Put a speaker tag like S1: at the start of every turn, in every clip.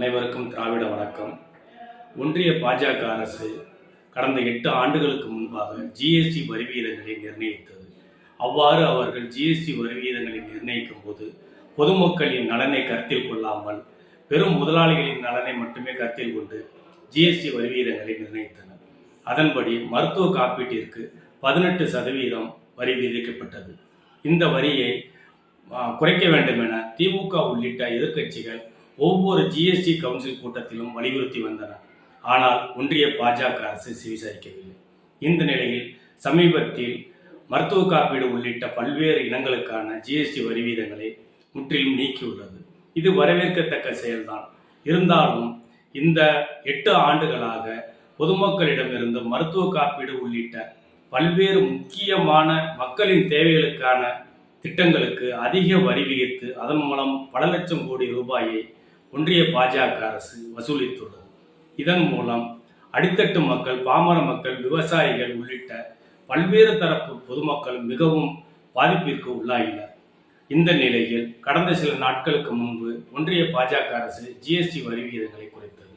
S1: அனைவருக்கும் திராவிட வணக்கம். ஒன்றிய பாஜக அரசு கடந்த 8 ஆண்டுகளுக்கு முன்பாக ஜிஎஸ்டி வரி வீதங்களை நிர்ணயித்தது. அவ்வாறு அவர்கள் ஜிஎஸ்டி வரி வீதங்களை நிர்ணயிக்கும் போது பொதுமக்களின் நலனை கருத்தில் கொள்ளாமல் பெரும் முதலாளிகளின் நலனை மட்டுமே கருத்தில் கொண்டு ஜிஎஸ்டி வரி வீதங்களை நிர்ணயித்தனர். அதன்படி மருத்துவ காப்பீட்டிற்கு 18% வரி விதிக்கப்பட்டது. இந்த வரியை குறைக்க வேண்டும் என திமுக உள்ளிட்ட எதிர்க்கட்சிகள் ஒவ்வொரு ஜிஎஸ்டி கவுன்சில் கூட்டத்திலும் வலியுறுத்தி வந்தனர். ஆனால் ஒன்றிய பாஜக அரசு செவிசாய்க்கவில்லை. இந்த நிலையில் சமீபத்தில் மருத்துவ காப்பீடு உள்ளிட்ட பல்வேறு இனங்களுக்கான ஜிஎஸ்டி வரி வீதங்களை முற்றிலும் நீக்கியுள்ளது. இது வரவேற்கத்தக்க செயல்தான். இருந்தாலும் இந்த 8 ஆண்டுகளாக பொதுமக்களிடமிருந்து மருத்துவ காப்பீடு உள்ளிட்ட பல்வேறு முக்கியமான மக்களின் தேவைகளுக்கான திட்டங்களுக்கு அதிக வரி விதித்து அதன் மூலம் பல லட்சம் கோடி ரூபாயை ஒன்றிய பாஜக அரசு வசூலித்துள்ளது. இதன் மூலம் அடித்தட்டு மக்கள், பாமர மக்கள், விவசாயிகள் உள்ளிட்ட பல்வேறு தரப்பு பொதுமக்கள் மிகவும் பாதிப்பிற்கு உள்ளாகினர். இந்த நிலையில் கடந்த சில நாட்களுக்கு முன்பு ஒன்றிய பாஜக அரசு ஜிஎஸ்டி வரி வீதங்களை குறைத்தது.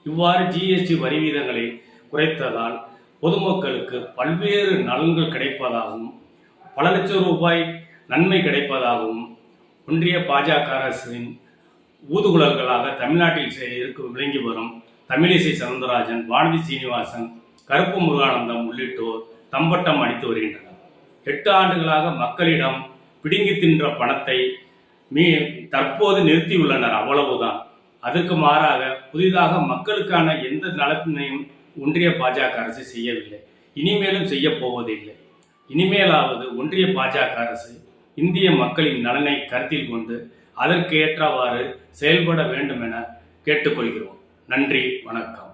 S1: இவ்வாறு ஜிஎஸ்டி வரி வீதங்களை குறைத்ததால் பொதுமக்களுக்கு பல்வேறு நலன்கள் கிடைப்பதாகவும் பல லட்சம் ரூபாய் நன்மை கிடைப்பதாகவும் ஒன்றிய பாஜக அரசின் ஊதுகுழல்களாக தமிழ்நாட்டில் விளங்கி வரும் தமிழிசை சவுந்தரராஜன், வானதி சீனிவாசன், கருப்பு முருகானந்தம் உள்ளிட்டோர் தம்பட்டம் அடித்து வருகின்றனர். 8 ஆண்டுகளாக மக்களிடம் பிடுங்கி தின்ற பணத்தை தற்போது நிறுத்தியுள்ளனர். அவ்வளவுதான். அதற்கு மாறாக புதிதாக மக்களுக்கான எந்த நலத்தினையும் ஒன்றிய பாஜக அரசு செய்யவில்லை. இனிமேலும் செய்ய போவதில்லை. இனிமேலாவது ஒன்றிய பாஜக அரசு இந்திய மக்களின் நலனை கருத்தில் கொண்டு அதற்கு ஏற்றவாறு செயல்பட வேண்டும் என கேட்டுக்கொள்கிறோம். நன்றி, வணக்கம்.